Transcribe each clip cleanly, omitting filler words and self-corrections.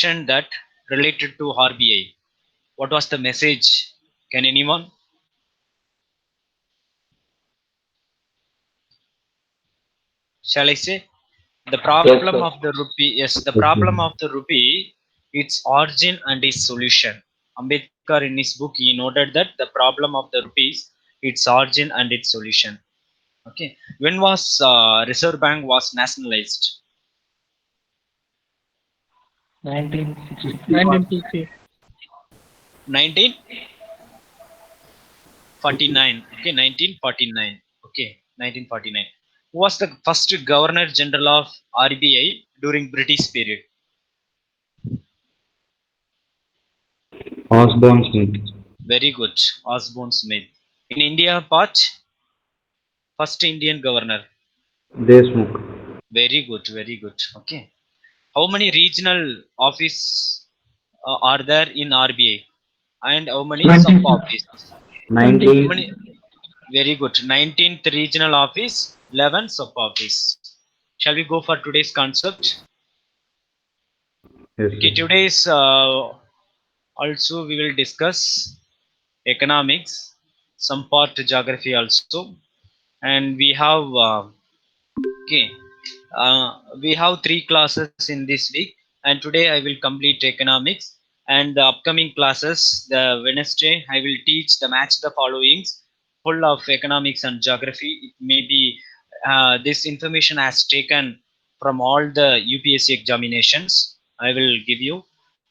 that related to RBI. What was the message? Can anyone? Shall I say? The Yes, problem sir. of the rupee, yes, the Okay. problem of the rupee, its origin and its solution. Ambedkar in his book he noted that the problem of the rupees, its origin and its solution. Okay, when was Reserve Bank was nationalized? 1961. 1950. 1949. Okay, 1949. Okay, 1949. Who was the first Governor General of RBI during British period? Osborne Smith. Very good, Osborne Smith. In India part, first Indian governor. Desmukh. Very good, very good. Okay. How many regional office are there in RBI? And how many sub 20. office? How 19. 20. many? Very good. 19th regional office, 11 sub office. Shall we go for today's concept? Yes, Okay, sir. today's also we will discuss economics, some part geography also, and we have okay. We have three classes in this week, and today I will complete economics. And the upcoming classes, the Wednesday, I will teach the match the followings, full of economics and geography. It may be this information has taken from all the UPSC examinations. I will give you.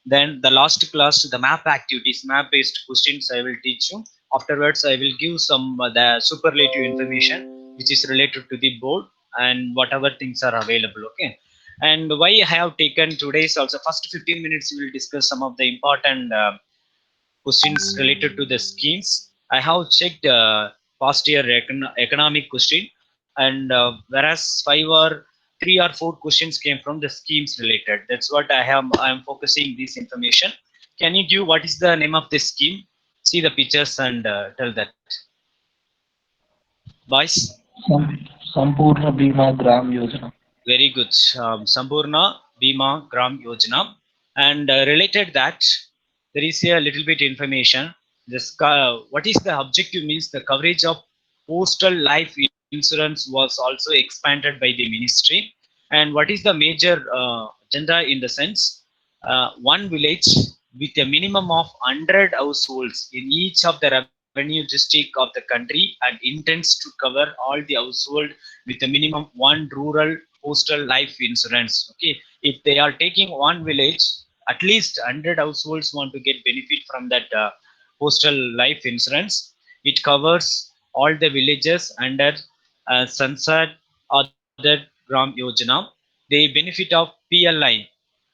Then the last class, the map activities, map based questions, I will teach you. Afterwards, I will give some the superlative information which is related to the board and whatever things are available. Okay, and why I have taken today's also first 15 minutes we will discuss some of the important questions related to the schemes. I have checked past year economic question, and whereas three or four questions came from the schemes related. That's what I am focusing this information. Can you give what is the name of this scheme? See the pictures and tell that, boys. Sampurna Bima Gram Yojana. Very good. Sampurna Bima Gram Yojana. And related that, there is a little bit information. What is the objective means the coverage of postal life insurance was also expanded by the ministry. And what is the major agenda in the sense? One village with a minimum of 100 households in each of the revenue district of the country and intends to cover all the household with a minimum one rural postal life insurance. Okay, if they are taking one village, at least 100 households want to get benefit from that postal life insurance. It covers all the villages under Sansad Other Gram Yojana. They benefit of PLI.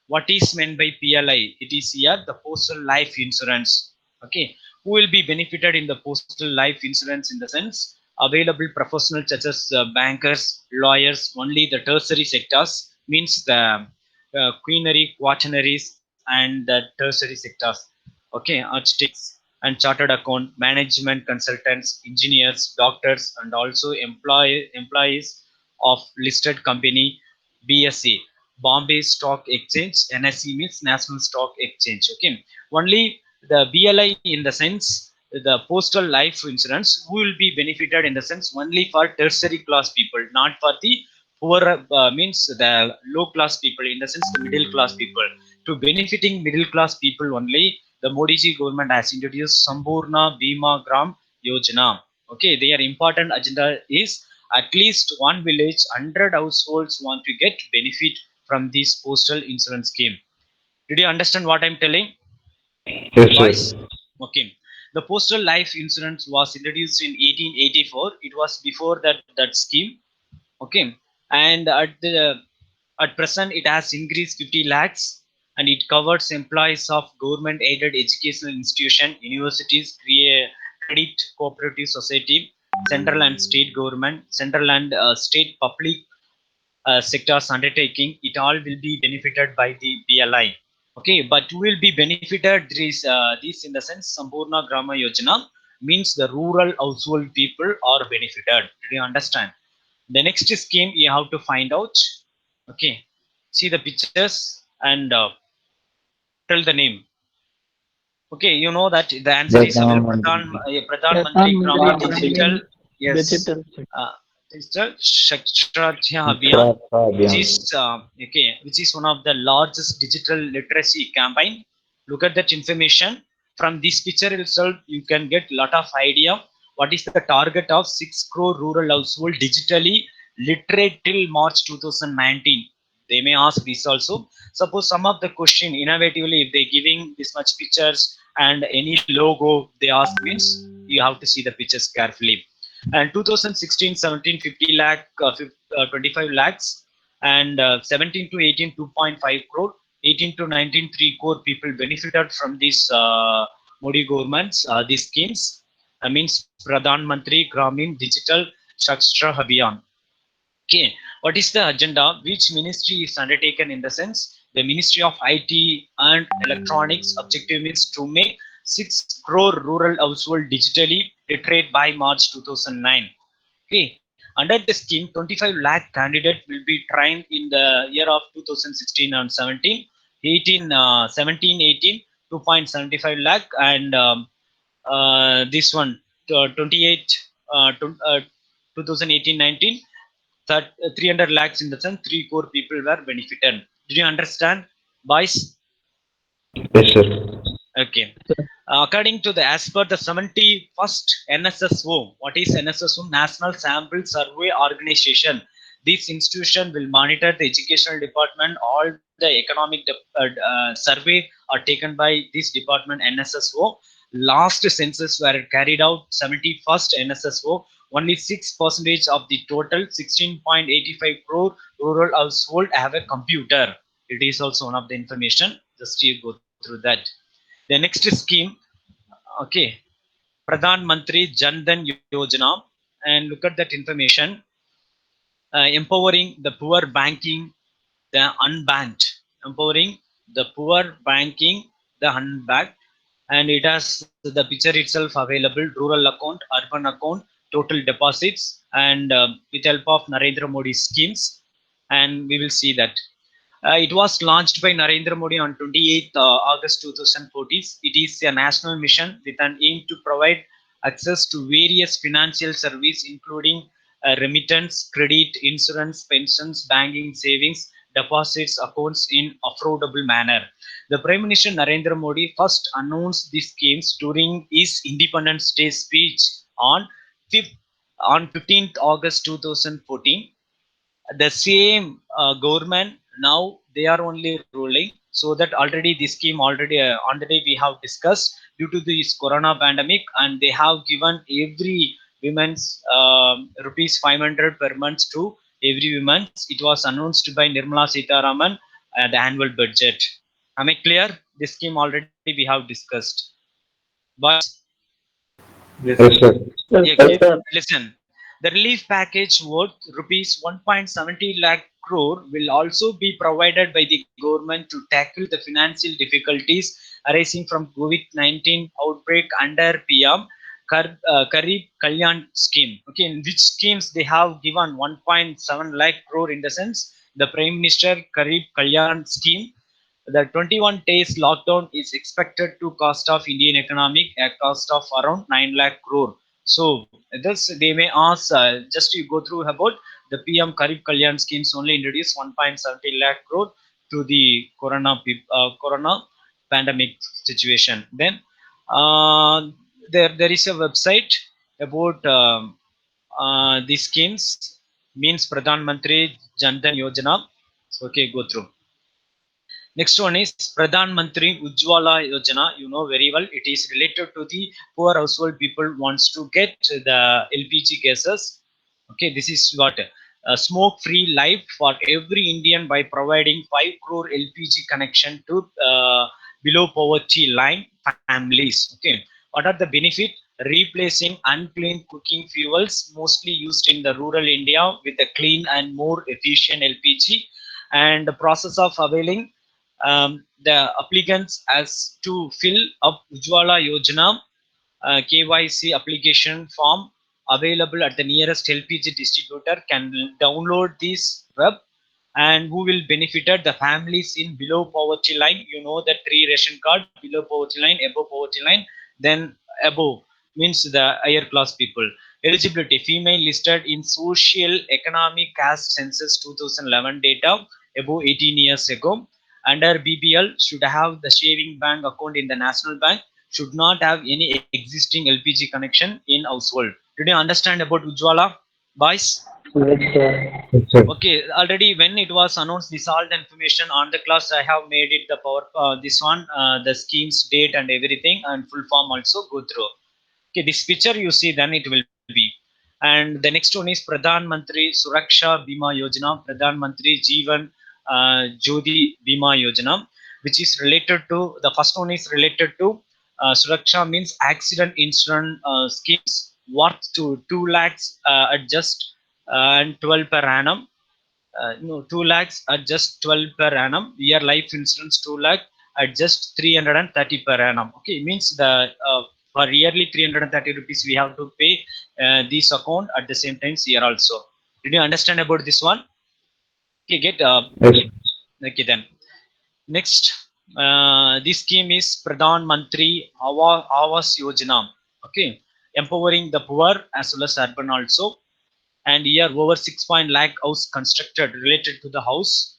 What is meant by PLI? It is here the postal life insurance. Okay, who will be benefited in the postal life insurance in the sense available professionals such as bankers, lawyers, only the tertiary sectors means the queenary, quaternaries, and the tertiary sectors. Okay, architects and chartered account, management consultants, engineers, doctors, and also employees of listed company BSE, Bombay Stock Exchange. NSE means National Stock Exchange. Okay, only the BLI in the sense the postal life insurance will be benefited in the sense only for tertiary class people, not for the poor means the low class people in the sense the middle class people. To benefiting middle class people only, the Modi ji government has introduced Sampurna Bima Gram Yojana. Okay, their important agenda is at least one village, 100 households want to get benefit from this postal insurance scheme. Did you understand what I'm telling, Yes, boys? sir. Okay. The postal life insurance was introduced in 1884. It was before that scheme. Okay, and at present it has increased 50 lakhs, and it covers employees of government aided educational institution, universities, credit cooperative society, central and state government, central and state public sectors undertaking. It all will be benefited by the BLI. Okay, but will be benefited. There is this in the sense Sampurna Grama Yojana means the rural household people are benefited. Did you understand? The next scheme you have to find out. Okay, see the pictures and tell the name. Okay, you know that the answer is Pradhan Mantri Gramin Digital, yes, Digital. uh, Digital Saksharatya Abhiyan, Shraddha which Abhiyan. is okay, which is one of the largest digital literacy campaign. Look at that information. From this picture itself, you can get lot of idea what is the target of 6 crore rural household digitally literate till March 2019. They may ask this also. Suppose some of the question innovatively, if they giving this much pictures and any logo they ask means, you have to see the pictures carefully. And 2016 17 50 lakh 25 lakhs, and 17 to 18 2.5 crore, 18 to 19 3 crore people benefited from this Modi government's these schemes. Means Pradhan Mantri Gramin Digital Sakstra Abhiyan. Okay, what is the agenda? Which ministry is undertaken in the sense? The Ministry of IT and Electronics. Objective means to make 6 crore rural household digitally literate by March 2009. Okay, under the scheme, 25 lakh candidate will be trained in the year of 2016 and 17, 18, 17, 18, 2.75 lakh, and this one, 28, 2018-19, that 300 lakhs in the sense 3 crore people were benefited. Did you understand, boys? Yes, sir. Okay. According to the as per the 71st NSSO, what is NSSO? National Sample Survey Organization. This institution will monitor the educational department. All the economic survey are taken by this department NSSO. Last census were carried out 71st NSSO. Only 6% of the total 16.85 crore rural household have a computer. It is also one of the information. Just you go through that. The next scheme, okay, Pradhan Mantri Jan Dhan Yojana, and look at that information. Empowering the poor banking, the unbanked, empowering the poor banking, the unbanked, and it has the picture itself available. Rural account, urban account, total deposits, and with help of Narendra Modi schemes, and we will see that. It was launched by Narendra Modi on 28th August 2014. It is a national mission with an aim to provide access to various financial services, including remittance, credit, insurance, pensions, banking, savings, deposits, accounts in affordable manner. The Prime Minister Narendra Modi first announced these schemes during his Independence Day speech on 5th, on 15th August 2014. The same government now they are only ruling, so that already this scheme already on the day we have discussed due to this corona pandemic, and they have given every women's rupees 500 per month to every woman. It was announced by Nirmala Sitaraman at the annual budget. Am I clear? This scheme already we have discussed, but Yes, sir. Yes, yeah, sir. listen. The relief package worth rupees 1.70 lakh crore will also be provided by the government to tackle the financial difficulties arising from COVID-19 outbreak under PM Karib Kalyan scheme. Okay, in which schemes they have given 1.7 lakh crore in the sense the Prime Minister Karib Kalyan scheme. The 21 days lockdown is expected to cost of Indian economic a cost of around 9 lakh crore. So this they may ask, just you go through about the PM Karib Kalyan schemes only introduced 1.70 lakh crore to the corona pandemic situation. Then there is a website about these schemes, means Pradhan Mantri Jan Dhan Yojana. So, okay, go through. Next one is Pradhan Mantri Ujjwala Yojana. You know very well. It is related to the poor household people wants to get the LPG gases. Okay, this is what a smoke-free life for every Indian by providing 5 crore LPG connection to below poverty line families. Okay, what are the benefit? Replacing unclean cooking fuels mostly used in the rural India with a clean and more efficient LPG, and the process of availing the applicants as to fill up Ujjwala Yojana KYC application form available at the nearest LPG distributor can download this web and who will benefited the families in below poverty line. You know the three ration card: below poverty line, above poverty line, then above means the higher class people. Eligibility: female listed in social economic caste census 2011 data above 18 years ago. Under BBL should have the saving bank account in the national bank, should not have any existing LPG connection in household. Did you understand about Ujwala, boys? Yes, sir. Yes, sir. Okay, already when it was announced, this all the information on the class, I have made it the power, this one, the schemes, date and everything, and full form also go through. Okay, this picture you see, then it will be. And the next one is Pradhan Mantri Suraksha Bima Yojana, Pradhan Mantri Jeevan Jyoti Bima Yojana, which is related to, the first one is related to Suraksha means accident insurance schemes worth to 2 lakhs at just and 12 per annum. No, 2 lakhs at just 12 per annum. Year life insurance 2 lakh at just 330 per annum. Okay, means the for yearly 330 rupees we have to pay this account at the same time year also. Did you understand about this one? Okay, get Yes. okay then. Next, this scheme is Pradhan Mantri Awas Yojana. Okay, empowering the poor as well as urban also. And here over 6 point lakh house constructed related to the house,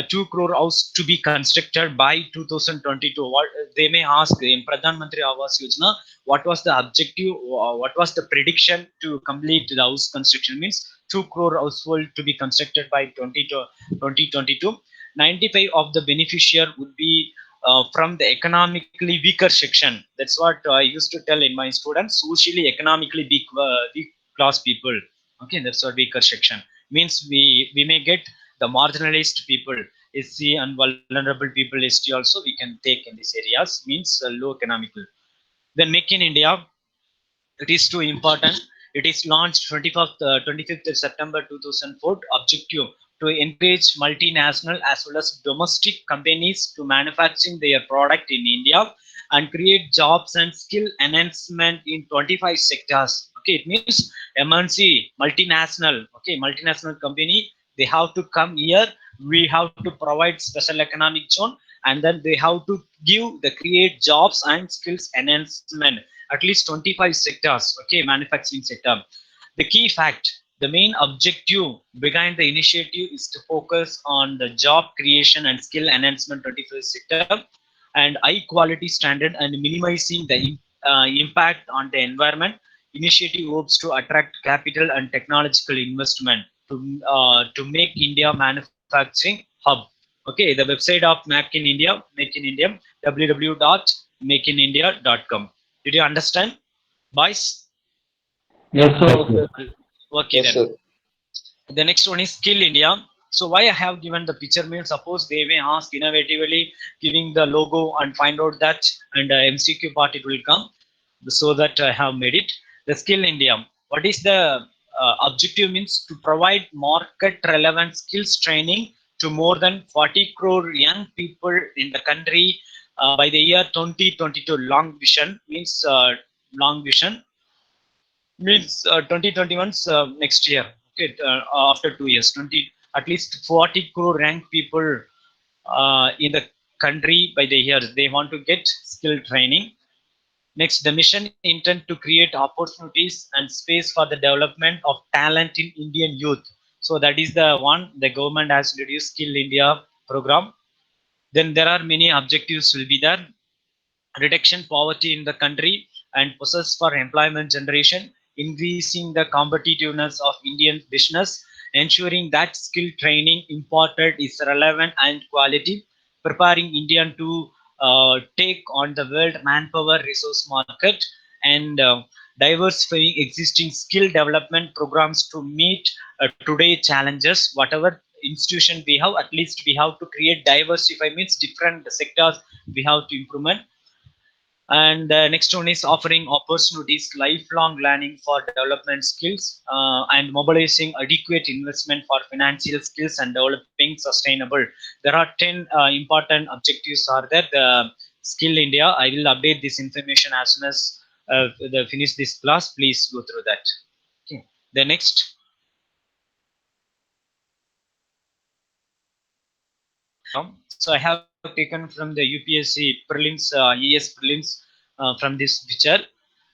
2 crore house to be constructed by 2022. What they may ask in Pradhan Mantri Awas Yojana, what was the objective, what was the prediction to complete the house construction? Means 2 crore household to be constructed by 2022. 95 of the beneficiary would be from the economically weaker section. That's what I used to tell in my students: socially economically weak class people. Okay, that's what weaker section means. We may get the marginalized people, SC and vulnerable people, ST also we can take in these areas, means low economical. Then Make in India, it is too important. It is launched 25th September 2004. Objective: to encourage multinational as well as domestic companies to manufacturing their product in India and create jobs and skill enhancement in 25 sectors. Okay, it means MNC, multinational. Okay, multinational company, they have to come here. We have to provide special economic zone, and then they have to give the create jobs and skills enhancement at least 25 sectors. Okay, manufacturing sector. The key fact: the main objective behind the initiative is to focus on the job creation and skill enhancement 25 sector and high quality standard and minimizing the impact on the environment. Initiative hopes to attract capital and technological investment to make India manufacturing hub. Okay, the website of Make in India, www.makeinindia.com. Did you understand, boys? Yes, Yes, sir. sir. Okay Yes, then. sir. The next one is Skill India. So why I have given the picture means, suppose they may ask innovatively, giving the logo and find out that, and MCQ part it will come, so that I have made it. The Skill India, what is the objective? Means to provide market relevant skills training to more than 40 crore young people in the country by the year 2022. Long vision means long vision means 2021 next year. Okay, after 2 years, 20 at least 40 crore ranked people in the country by the year they want to get skill training. Next, the mission intent to create opportunities and space for the development of talent in Indian youth. So that is the one the government has introduced, Skill India program. Then there are many objectives will be there: reduction poverty in the country and process for employment generation, increasing the competitiveness of Indian business, ensuring that skill training imported is relevant and quality, preparing India to take on the world manpower resource market, and diversifying existing skill development programs to meet today challenges. Whatever institution we have, at least we have to create diversify means different sectors we have to implement. And the next one is offering opportunities lifelong learning for development skills, and mobilizing adequate investment for financial skills and developing sustainable. There are 10 important objectives are there, the Skill India. I will update this information as soon as the finish this class. Please go through that. Okay, the next. So I have taken from the UPSC prelims, ES prelims from this picture.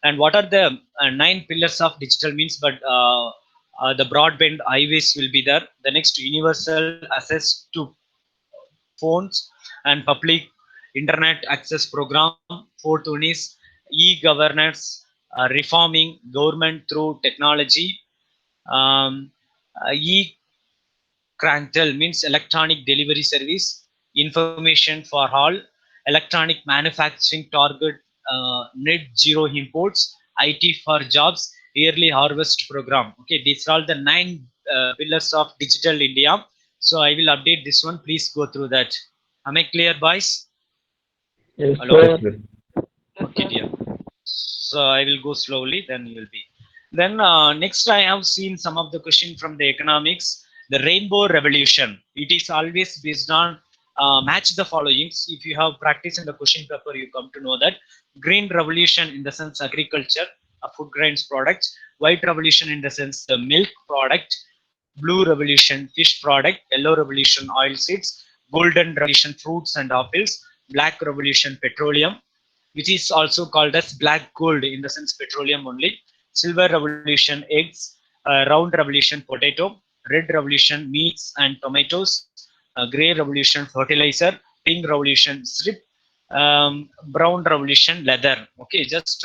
And what are the 9 pillars of digital means? But the broadband highways will be there. The next, universal access to phones and public internet access program. Fourth one is e-governance, reforming government through technology. Um, E-Crantel means electronic delivery service, information for all, electronic manufacturing target net zero imports, IT for jobs, yearly harvest program. Okay, these are all the 9 pillars of digital India. So I will update this one. Please go through that. Am I clear, boys? Yes, Hello? sir. Yes, sir. Okay, dear. So I will go slowly, then you will be. Then next, I have seen some of the question from the economics. The rainbow revolution. It is always based on match the followings. If you have practiced in the question paper, you come to know that green revolution in the sense agriculture, food grains products. White revolution in the sense the milk product. Blue revolution fish product. Yellow revolution oil seeds. Golden revolution fruits and apples. Black revolution petroleum, which is also called as black gold in the sense petroleum only. Silver revolution eggs, round revolution potato, red revolution meats and tomatoes, gray revolution fertilizer, pink revolution strip, brown revolution leather. Okay, just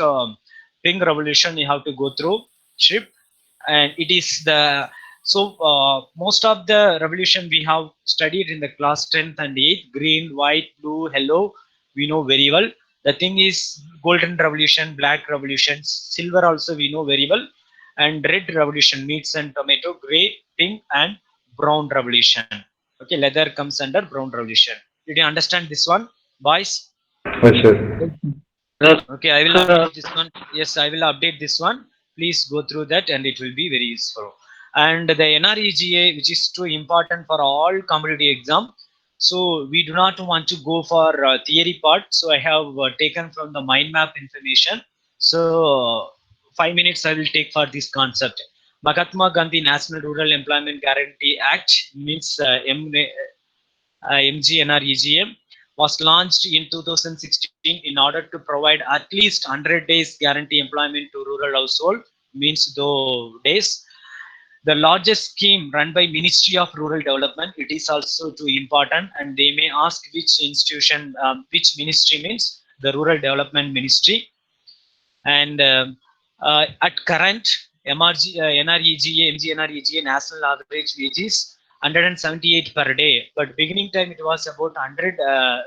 pink revolution you have to go through strip, and it is the most of the revolution we have studied in the class 10th and 8th, green, white, blue, yellow, we know very well. The thing is golden revolution, black revolution, silver also we know very well, and red revolution meats and tomato, gray, pink, and brown revolution. Okay, leather comes under brown revolution. Did you understand this one, boys? Yes, sir. Yes, Okay, I will sir. update this one. Yes, I will update this one. Please go through that and it will be very useful. And the NREGA, which is too important for all competitive exam. So we do not want to go for theory part. So I have taken from the mind map information. So 5 minutes I will take for this concept. Mahatma Gandhi National Rural Employment Guarantee Act means MGNREGM was launched in 2016 in order to provide at least 100 days guarantee employment to rural household, means those days. The largest scheme run by Ministry of Rural Development. It is also too important, and they may ask which institution, which ministry means the Rural Development Ministry. And at current NREGA, MGNREGA national average wage is 178 per day, but beginning time it was about 100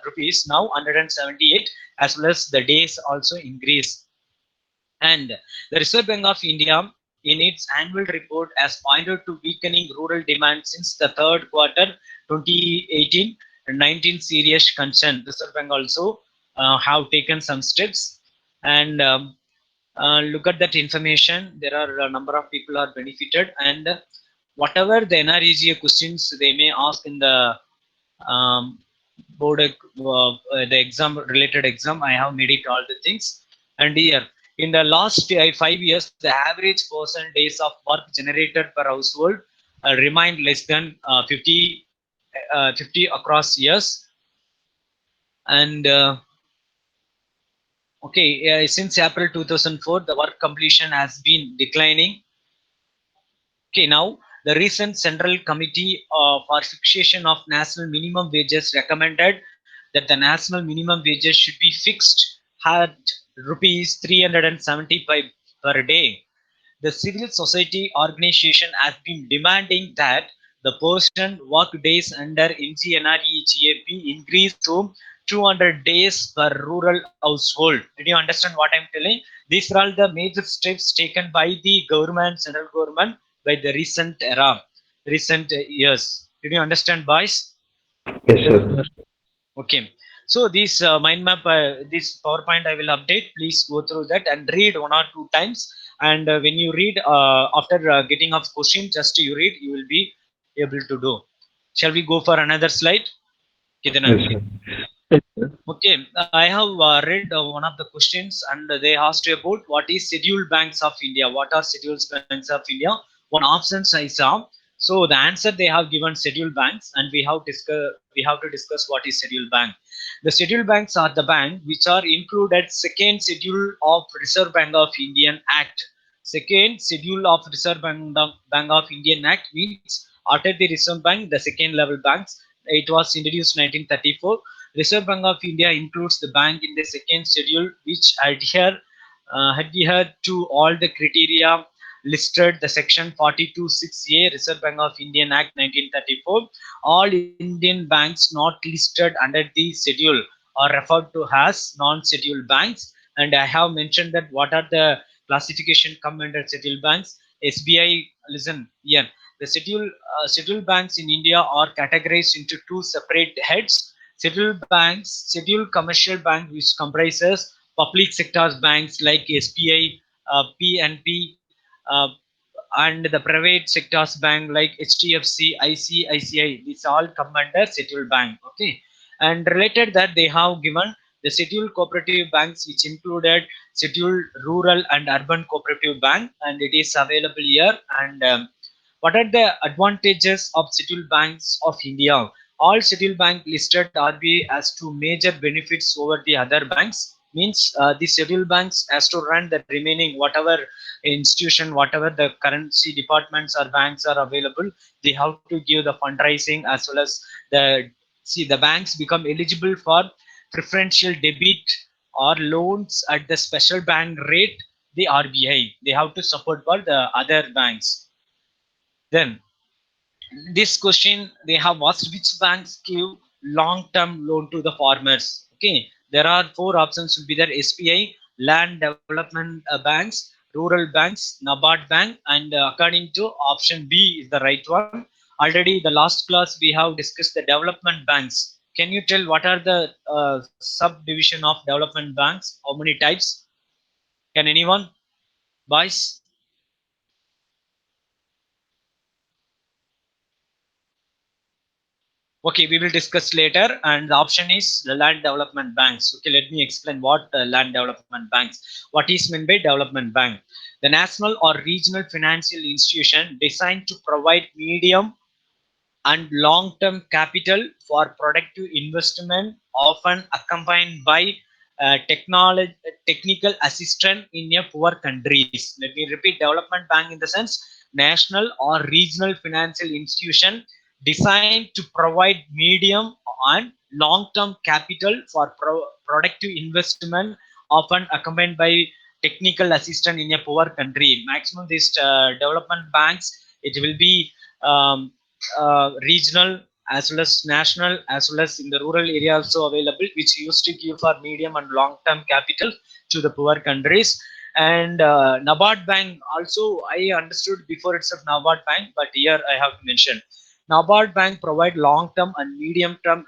rupees, now 178, as well as the days also increase. And the Reserve Bank of India, in its annual report, has pointed to weakening rural demand since the third quarter 2018 and 19 serious concern. Reserve Bank also have taken some steps, and look at that information. There are a number of people are benefited, and whatever the NREGA questions they may ask in the um, board, the exam related exam, I have made it all the things. And here, in the last 5 years, the average person days of work generated per household remained less than 50 across years. And okay, since April 2004, the work completion has been declining. Okay, now the recent Central Committee for Fixation of National Minimum Wages recommended that the national minimum wages should be fixed at rupees 375 per day. The civil society organization has been demanding that the person work days under MGNREGA be increased to 200 days per rural household. Did you understand what I'm telling? These are all the major steps taken by the government, central government, by the recent era, recent years. Did you understand, boys? Yes, Yes, sir. sir. Okay. So this mind map, this PowerPoint I will update. Please go through that and read 1 or 2 times. And when you read, after getting off question, just you read, you will be able to do. Shall we go for another slide? Kidanan. Yes, sir. Yes, sir. Okay, I have read one of the questions, and they asked about what is scheduled banks of India. What are scheduled banks of India? One options I saw. So the answer they have given scheduled banks, and we have to discuss what is scheduled bank. The scheduled banks are the bank which are included second schedule of Reserve Bank of Indian Act. Second schedule of Reserve Bank of Indian Act means after the Reserve Bank, the second level banks. It was introduced 1934. Reserve Bank of India includes the bank in the second schedule which adhere to all the criteria listed the section 42(6)(a) Reserve Bank of Indian Act 1934. All Indian banks not listed under the schedule are referred to as non-scheduled banks. And I have mentioned that what are the classification come under scheduled banks. SBI, listen here. The scheduled banks in India are categorized into two separate heads. Scheduled banks, scheduled commercial bank, which comprises public sectors banks like SBI, PNP, uh, and the private sectors bank like HDFC, ICICI. These all come under scheduled bank. Okay, and related that they have given the scheduled cooperative banks, which included scheduled rural and urban cooperative bank, and it is available here. And what are the advantages of scheduled banks of India? All scheduled bank listed RBI has two major benefits over the other banks. Means the scheduled banks has to run the remaining whatever institution, whatever the currency departments or banks are available. They have to give the fundraising as well as the see the banks become eligible for preferential debit or loans at the special bank rate. The RBI they have to support for the other banks. Then this question they have asked, which banks give long term loan to the farmers? Okay, there are four options will be there: SBI, land development banks, rural banks, NABARD bank, and according to option B is the right one. Already the last class we have discussed the development banks. Can you tell what are the subdivision of development banks? How many types? Can anyone, boys? Okay, we will discuss later. And the option is the land development banks. Okay, let me explain what land development banks. What is meant by development bank? The national or regional financial institution designed to provide medium and long-term capital for productive investment, often accompanied by technical assistance in a poor countries. Let me repeat: development bank in the sense national or regional financial institution designed to provide medium and long-term capital for productive investment, often accompanied by technical assistance in a poor country. Maximum these development banks, it will be regional as well as national as well as in the rural area also available, which used to give for medium and long term capital to the poor countries. And NABARD bank also I understood before itself NABARD bank, but here I have to mention NABARD bank provide long term and medium term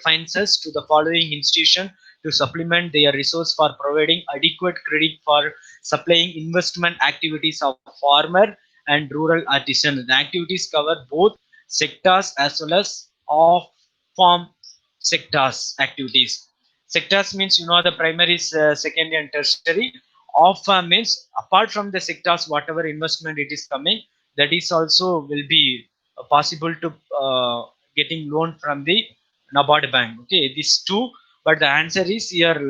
refinances to the following institution to supplement their resource for providing adequate credit for supplying investment activities of farmer and rural artisans. The activities cover both sectors as well as off farm sectors activities. Sectors means the primary, secondary, and tertiary. Off farm means apart from the sectors, whatever investment it is coming, that is also will be possible to getting loan from the NABARD bank. Okay, these two. But the answer is here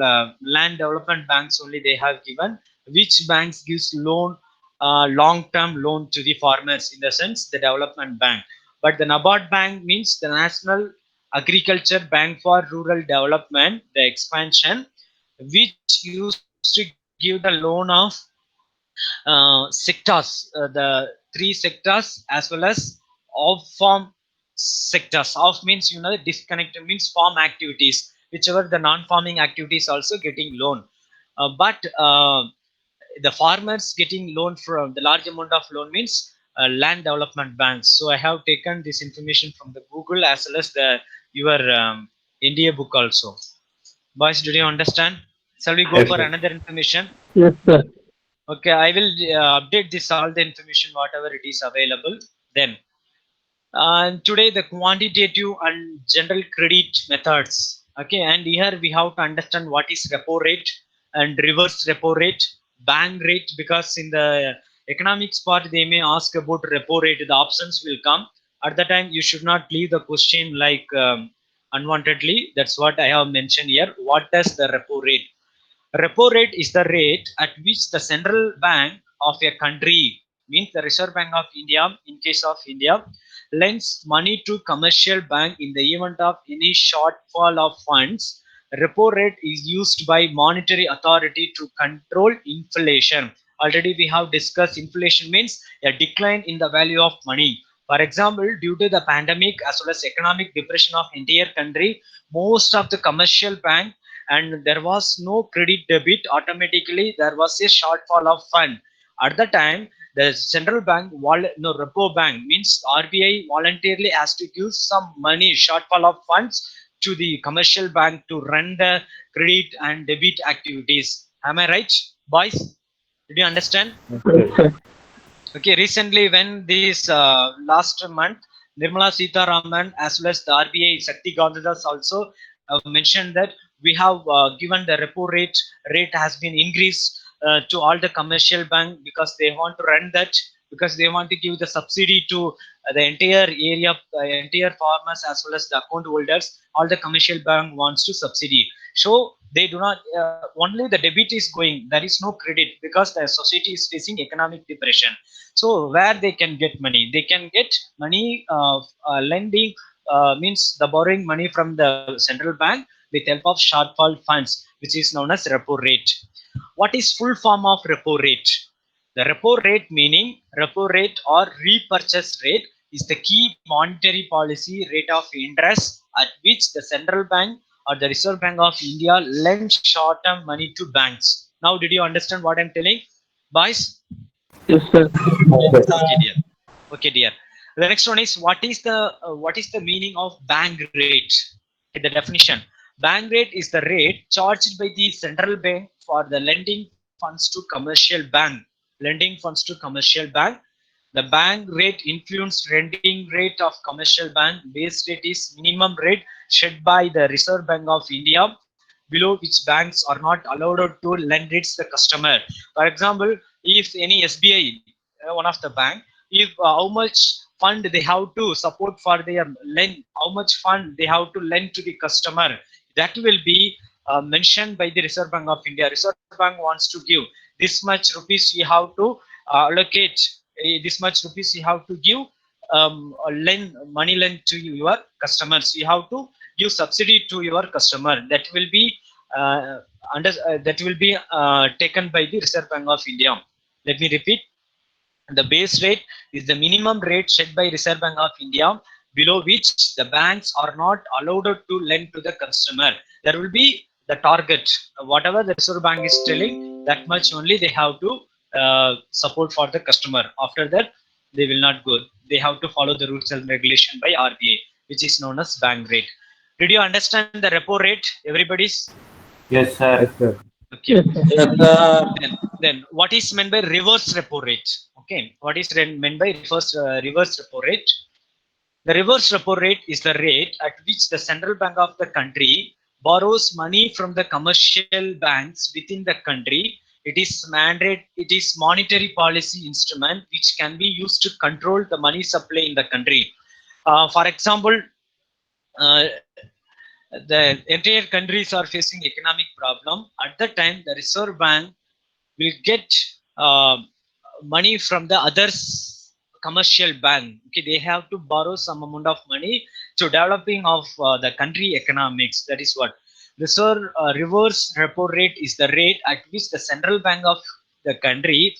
land development banks only they have given. Which banks gives loan long-term loan to the farmers in the sense the development bank. But the NABARD bank means the National Agriculture Bank for Rural Development, the expansion, which used to give the loan of sectors, the three sectors as well as off farm sectors. Off means the disconnected means farm activities, whichever the non-farming activities also getting loan. But the farmers getting loan from the large amount of loan means land development banks. So I have taken this information from the Google as well as the your India book also. Boys, did you understand? Shall we go Yes, for sir. another information? Yes, sir. Okay, I will update this all the information whatever it is available. Then today the quantitative and general credit methods. Okay, and here we have to understand what is repo rate and reverse repo rate, bank rate, because in the Economics part, they may ask about repo rate. The options will come. At the time, you should not leave the question like unwantedly. That's what I have mentioned here. What does the repo rate? Repo rate is the rate at which the central bank of a country, means the Reserve Bank of India, in case of India, lends money to commercial bank in the event of any shortfall of funds. Repo rate is used by monetary authority to control inflation. Already we have discussed inflation means a decline in the value of money. For example, due to the pandemic as well as economic depression of entire country, most of the commercial bank and there was no credit debit, automatically there was a shortfall of fund. At the time, the central bank, no, repo bank means RBI voluntarily has to give some money, shortfall of funds to the commercial bank to run the credit and debit activities. Am I right, boys? Did you understand? Yes, sir. Okay, recently when this last month, Nirmala Sitharaman as well as the RBI Shakti Gandadas also mentioned that we have given the repo rate has been increased to all the commercial bank because they want to run that, because they want to give the subsidy to the entire area, entire farmers as well as the account holders. All the commercial bank wants to subsidy, so they do not only the debit is going, there is no credit because the society is facing economic depression. So where they can get money? They can get money lending, means the borrowing money from the central bank with help of shortfall funds, which is known as repo rate. What is full form of repo rate? The repo rate meaning repo rate or repurchase rate is the key monetary policy rate of interest at which the central bank or the Reserve Bank of India lends short-term money to banks. Now, did you understand what I'm telling, boys? Yes, sir. Yes, sir. Okay, dear. Okay, dear. The next one is what is the meaning of bank rate? Okay, the definition. Bank rate is the rate charged by the central bank for the lending funds to commercial bank. Lending funds to commercial bank. The bank rate influenced lending rate of commercial bank. Base rate is minimum rate set by the Reserve Bank of India, below which banks are not allowed to lend it to the customer. For example, if any SBI, one of the bank, if how much fund they have to support for their lend, how much fund they have to lend to the customer, that will be mentioned by the Reserve Bank of India. Reserve Bank wants to give this much rupees you have to allocate, this much rupees you have to give, lend money lend to your customers. You have to give subsidy to your customer. That will be uh, that will be taken by the Reserve Bank of India. Let me repeat. The base rate is the minimum rate set by Reserve Bank of India, below which the banks are not allowed to lend to the customer. There will be the target. Whatever the Reserve Bank is telling, that much only they have to support for the customer. After that, they will not go. They have to follow the rules and regulation by RBI, which is known as bank rate. Did you understand the repo rate? Everybody's Yes, sir. Yes, sir. okay. Yes, sir. Yes, sir. Then what is meant by reverse repo rate? Okay, what is meant by reverse repo rate? The reverse repo rate is the rate at which the central bank of the country borrows money from the commercial banks within the country. It is mandate. It is monetary policy instrument which can be used to control the money supply in the country. For example, uh, the entire countries are facing economic problem. At the time, the Reserve Bank will get uh, money from the others commercial bank. Okay, they have to borrow some amount of money to developing of the country economics. That is what reverse repo rate is, the rate at which the central bank of the country,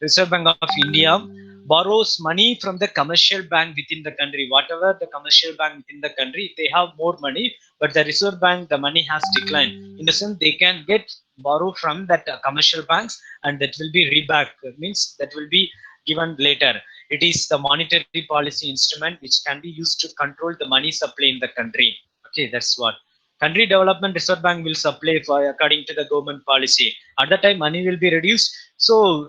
Reserve Bank of India, borrows money from the commercial bank within the country. Whatever the commercial bank within the country, they have more money, but the Reserve Bank, the money has declined. In the sense, they can get borrow from that commercial banks, and that will be reback. Means that will be given later. It is the monetary policy instrument which can be used to control the money supply in the country. Okay, that's what. Country development Reserve Bank will supply for according to the government policy. At that time, money will be reduced. So,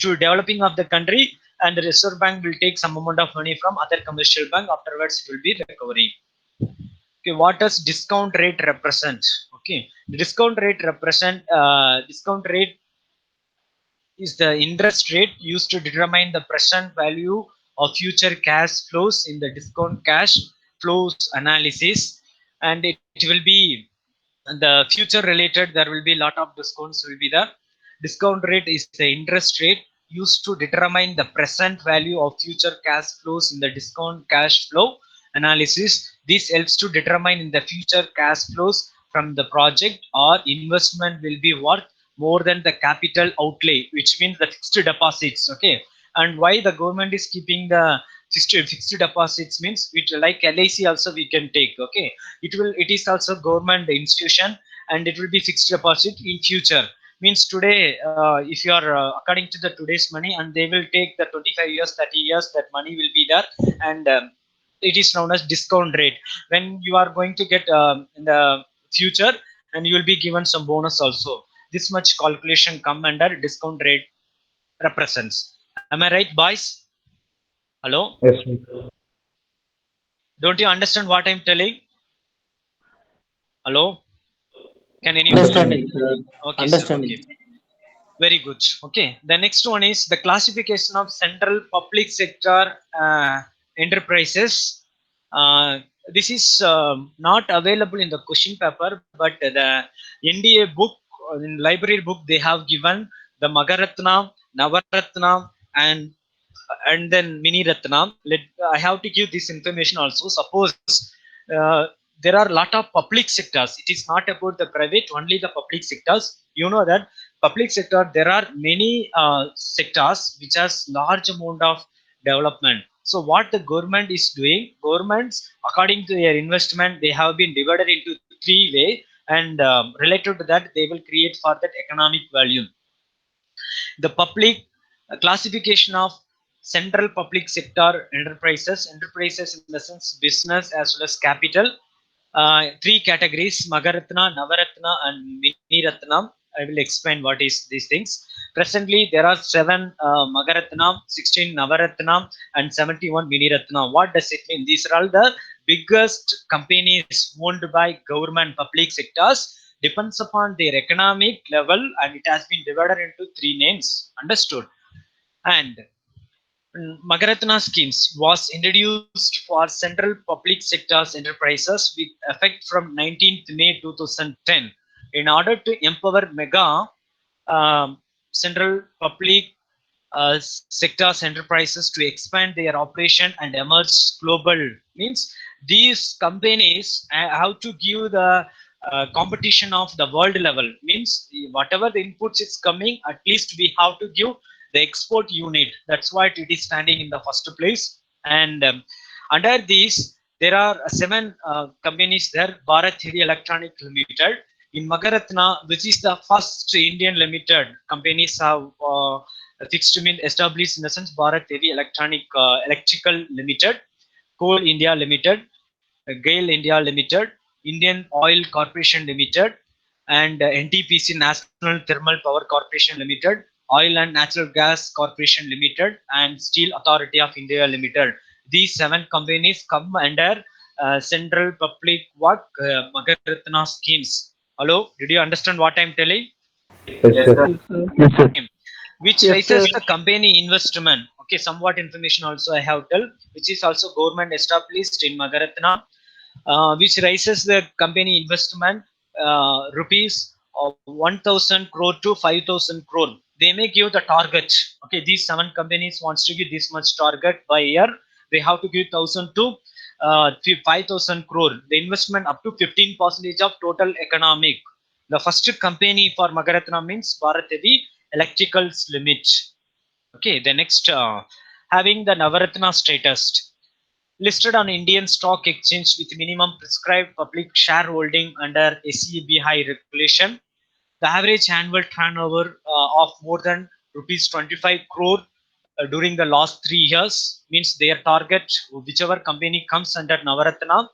to developing of the country, and the Reserve Bank will take some amount of money from other commercial bank. Afterwards, it will be recovery. Okay, what does discount rate represent? Okay, the discount rate represent discount rate is the interest rate used to determine the present value of future cash flows in the discount cash flows analysis, and it will be the future related. There will be a lot of discounts. Will be the discount rate is the interest rate used to determine the present value of future cash flows in the discount cash flow analysis. This helps to determine in the future cash flows from the project or investment will be worth more than the capital outlay, which means the fixed deposits. Okay, and why the government is keeping the fixed deposits means, which like LIC also we can take. Okay, it is also government institution, and it will be fixed deposit in future. Means today, if you are according to the today's money, and they will take the 25 years, 30 years, that money will be there, and it is known as discount rate. When you are going to get in the future, and you will be given some bonus also. This much calculation come under discount rate represents. Am I right, boys? Hello? Yes, sir. Don't you understand what I'm telling? Hello? Can anyone? Understanding. Understanding, sir. Okay, sir. Understanding. Okay. Very good. Okay. The next one is the classification of central public sector enterprises. Uh, this is not available in the question paper, but the NDA book, in library book, they have given the Magaratna, Navaratna, and then Mini Ratna. I have to give this information also. Suppose uh, there are a lot of public sectors. It is not about the private, only the public sectors. You know that public sector, there are many sectors which has large amount of development. So what the government is doing, governments according to their investment, they have been divided into three way, and related to that, they will create for that economic value. The public classification of central public sector enterprises in the sense business as well as capital. Three categories: Magaratna, Navaratna, and Miniratna. I will explain what is these things. Presently, there are 7 Magaratna, 16 Navaratna, and 71 Miniratna. What does it mean? These are all the biggest companies owned by government public sectors. Depends upon their economic level, and it has been divided into three names. Understood? And Magaratna schemes was introduced for central public sectors enterprises with effect from 19th May 2010 in order to empower mega central public sectors enterprises to expand their operation and emerge global. Means these companies have to give the competition of the world level. Means whatever the inputs is coming, at least we have to give the export unit. That's why it is standing in the first place. And under these, there are 7 companies there. Bharat Heavy Electronic Limited in Magaratna, which is the first Indian limited companies have fixed to mean established in the sense Bharat Heavy Electrical Limited, Coal India Limited, GAIL India Limited, Indian Oil Corporation Limited, and NTPC National Thermal Power Corporation Limited, Oil and Natural Gas Corporation Limited, and Steel Authority of India Limited. These 7 companies come under Central Public Work Magaratna schemes. Hello, did you understand what I'm telling? Yes, Yes, sir. sir. Yes, sir. Yes, sir. Which Yes, raises sir. the company investment. Okay, somewhat information also I have tell, which is also government established in Magaratna, which raises the company investment rupees of 1000 crore to 5000 crore. They may give the target. Okay, these 7 companies wants to give this much target by year. They have to give 1000 to 5000 crore. The investment up to 15% of total economic. The first company for Magaratna means Bharat Heavy Electricals Limit. Okay, the next having the Navaratna status, listed on Indian Stock Exchange with minimum prescribed public shareholding under SEBI high regulation. The average annual turnover of more than rupees 25 crore during the last 3 years means their target, whichever company comes under Navaratna,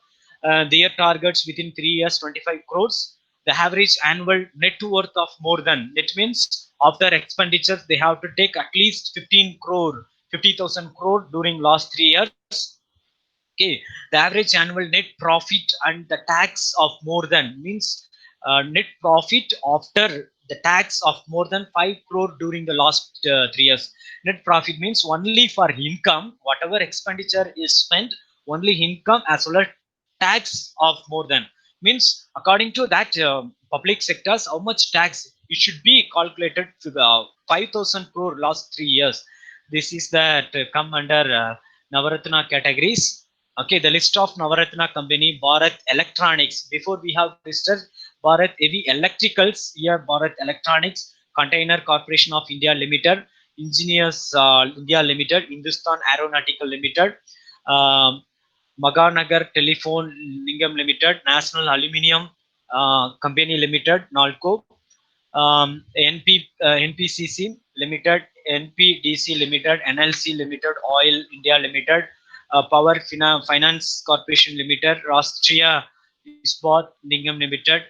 their targets within 3 years 25 crores. The average annual net worth of more than, it means after expenditures they have to take at least 15 crore, 50,000 crore during last 3 years. Okay, the average annual net profit and the tax of more than means net profit after the tax of more than 5 crore during the last 3 years. Net profit means only for income, whatever expenditure is spent, only income as well as tax of more than. Means according to that public sectors, how much tax it should be calculated to the 5,000 crore last 3 years. This is that come under Navaratna categories. Okay, the list of Navaratna company, Bharat Electronics. Before we have listed Bharat Heavy Electricals, here Bharat Electronics, Container Corporation of India Limited, Engineers India Limited, Hindustan Aeronautical Limited, um, Maganagar Telephone Nigam Limited, National Aluminium Company Limited, NALCO, NPCC Limited, NPDC Limited, NLC Limited, Oil India Limited, Power Finance Corporation Limited, Rashtriya Ispat Nigam Limited,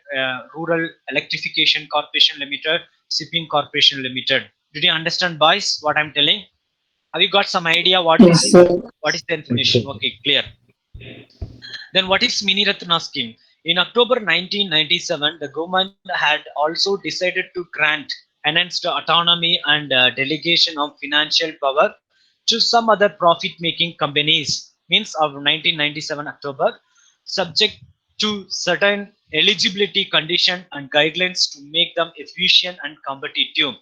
Rural Electrification Corporation Limited, Shipping Corporation Limited. Did you understand, boys, what I'm telling? Have you got some idea Yes, sir. what is the Yes, information? sir. Okay, clear. Then what is Mini Ratna scheme? In October 1997, the government had also decided to grant enhanced autonomy and delegation of financial power to some other profit-making companies. Means of 1997 October, subject to certain eligibility condition and guidelines to make them efficient and competitive.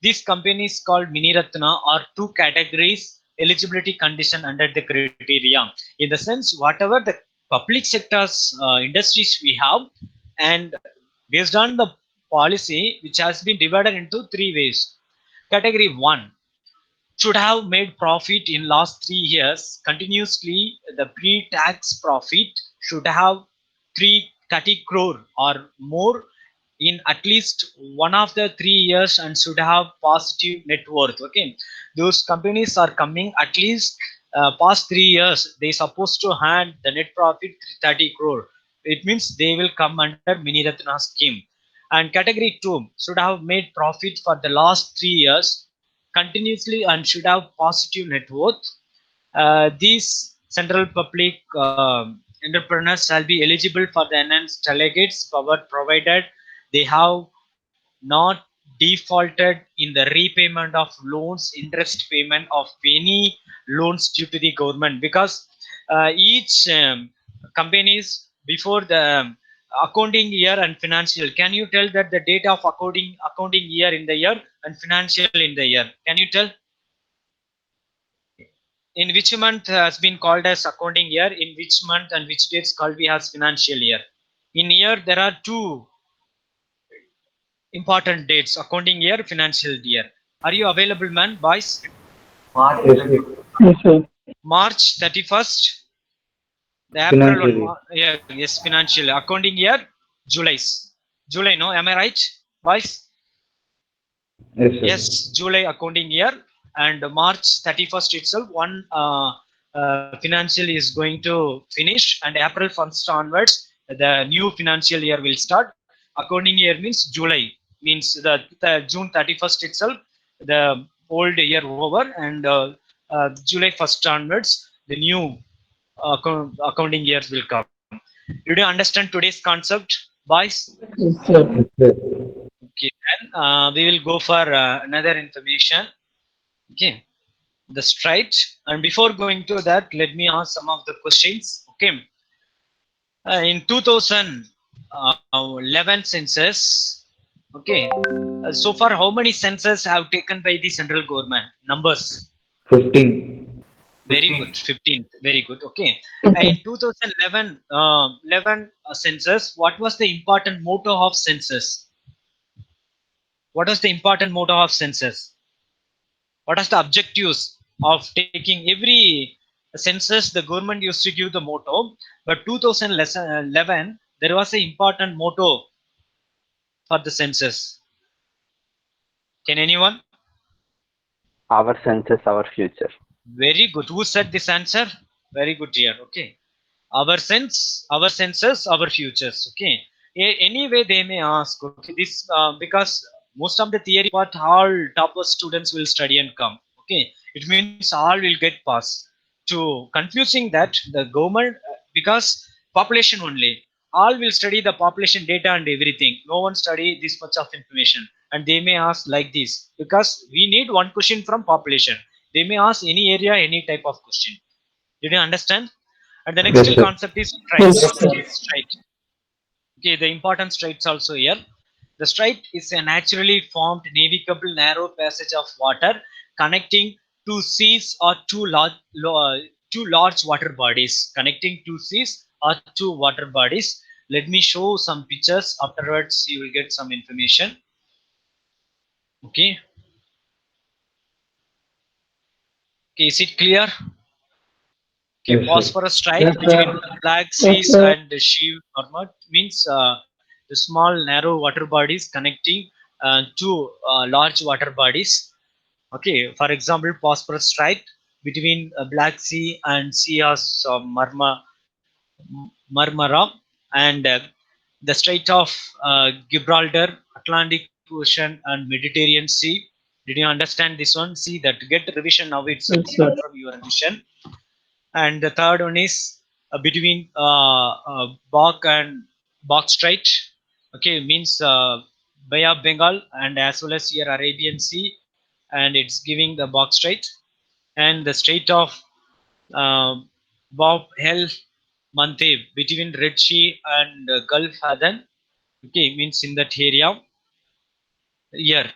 These companies called Miniratna are two categories eligibility condition under the criteria. In the sense, whatever the public sectors industries we have, and based on the policy which has been divided into three ways. Category one should have made profit in last 3 years continuously. The pre-tax profit should have 330 crore or more in at least one of the 3 years and should have positive net worth. Okay, those companies are coming at least past 3 years. They supposed to hand the net profit 30 crore. It means they will come under Mini Ratna scheme. And category 2 should have made profit for the last 3 years continuously and should have positive net worth. These central public entrepreneurs shall be eligible for the enhanced delegates power provided they have not defaulted in the repayment of loans, interest payment of any loans due to the government. Because each companies before the accounting year and financial, can you tell that the date of accounting year in the year and financial in the year? Can you tell in which month has been called as accounting year, in which month and which dates called we as financial year? In year there are two important dates: accounting year, financial year. Are you available, man, boys? Yes, sir. Yes, sir. March 31st, the April one. Financially. Yeah, yes, financial. Accounting year, July, no? Am I right, boys? Yes, sir. Yes, July accounting year, and March 31st itself, one financial is going to finish, and April 1st onwards, the new financial year will start. Accounting year means July, means the June 31st itself, the old year over, and July 1st onwards, the new accounting years will come. Did you understand today's concept, boys? Yes, sir. Yes, sir. Okay, then we will go for another information. Okay, the straight. And before going to that, let me ask some of the questions. Okay, in 2011 census. Okay, so far, how many census have taken by the central government? Numbers. 15. Very good, 15. Very good. Okay, in Okay. 2011 11 census, what was the important motto of census? What was the important motto of census? What are the objectives of taking every census? The government used to give the motto, but 2011 there was an important motto for the census. Can anyone? Our census, our future. Very good. Who said this answer? Very good here. Okay, our census, our futures. Okay, anyway they may ask. Okay, this because most of the theory part all topper students will study and come. Okay, it means all will get passed. To confusing that the government because population only, all will study the population data and everything. No one study this much of information, and they may ask like this because we need one question from population. They may ask any area, any type of question. Did you understand? And the next Yes, sir. concept is Yes, straits. sir. Okay, strait. Okay, the important straits also here. The strait is a naturally formed navigable narrow passage of water connecting two seas or two large water bodies. Connecting two seas or two water bodies. Let me show some pictures. Afterwards, you will get some information. Okay. Okay, is it clear? Okay, Yes, sir. Bosphorus Strait Yes, between sir. Black Yes, Seas sir. and Shiv Marmot means the small narrow water bodies connecting two large water bodies. Okay, for example, Bosphorus Strait between Black Sea and Sea of Marmara, and the Strait of Gibraltar, Atlantic Ocean, and Mediterranean Sea. Did you understand this one? See that, get revision now itself. Yes, sir. Start from your revision. And the third one is between Bach and Bach Strait. Okay, means Bay of Bengal and as well as here Arabian Sea, and it's giving the Bach Strait and the Strait of uh, Bob El Manteb between Red Sea and Gulf Aden. Okay, means in that area here.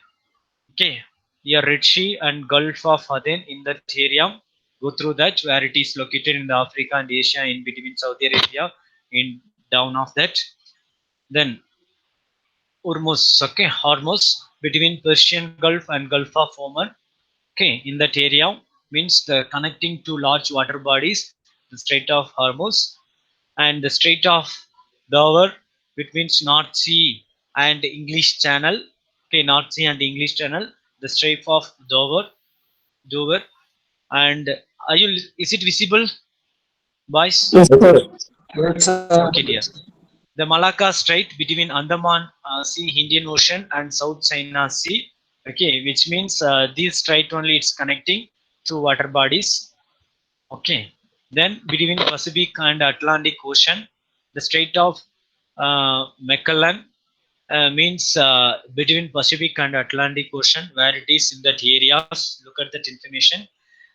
Okay, here Red Sea and Gulf of Aden in that area. Go through that where it is located in the Africa and Asia in between Saudi Arabia in down of that. Then Hormuz, okay, Hormuz between Persian Gulf and Gulf of Oman. Okay, in that area means the connecting two large water bodies, the Strait of Hormuz and the Strait of Dover between North Sea and English Channel. Okay, North Sea and English Channel, the Strait of Dover, and are you? Is it visible, boys? Yes, Yes, sir. sir. Yes, sir. Okay, dear. The Malacca Strait between Andaman Sea, Indian Ocean, and South China Sea. Okay, which means this strait only it's connecting two water bodies. Okay, then between Pacific and Atlantic Ocean, the Strait of Magellan means between Pacific and Atlantic Ocean, where it is in that areas. Look at that information.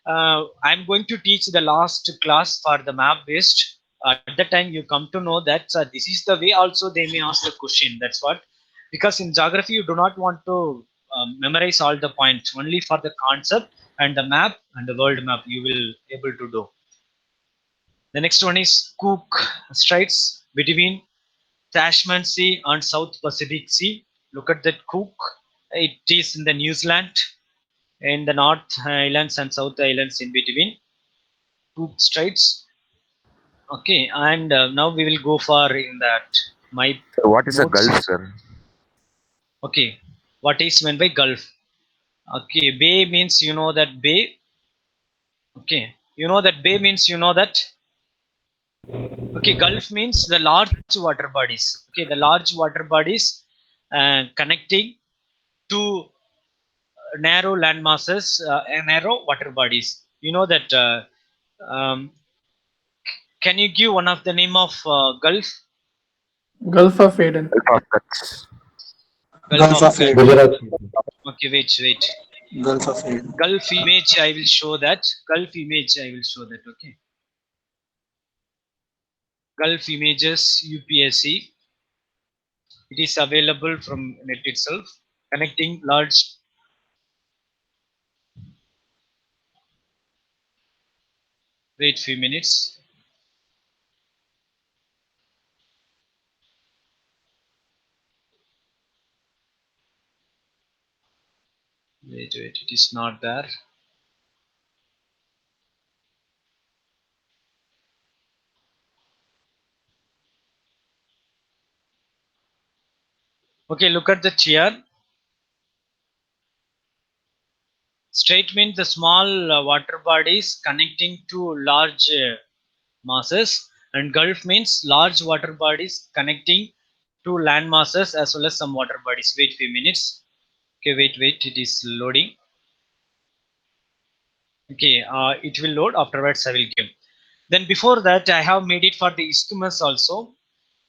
I'm going to teach the last class for the map based. At that time, you come to know that this is the way. Also, they may ask the question. That's what, because in geography you do not want to memorize all the points. Only for the concept and the map and the world map you will able to do. The next one is Cook Straits between Tasman Sea and South Pacific Sea. Look at that Cook. It is in the New Zealand, in the North Islands and South Islands in between. Cook Straits. Okay, and now we will go for in that my So what is a Gulf, notes. sir? Okay, what is meant by Gulf? Okay, Bay means you know that Bay. Okay, you know that Bay means you know that. Okay, Gulf means the large water bodies. Okay, the large water bodies connecting two narrow land masses, narrow water bodies. You know that. Um, can you give one of the name of Gulf? Gulf of Aden. Gulf of Kutch. Gulf of Kutch. Gujarat. Okay, wait. Gulf of Aden. Gulf image, I will show that. Gulf image, I will show that. Okay. Gulf images UPSC. It is available from net itself, connecting large. Wait few minutes. Wait. It is not there. Okay, look at the here. Strait means the small water bodies connecting to large masses, and Gulf means large water bodies connecting to land masses as well as some water bodies. Wait few minutes. Okay, wait. It is loading. Okay, it will load. Afterwards, I will give. Then before that, I have made it for the isthmus also.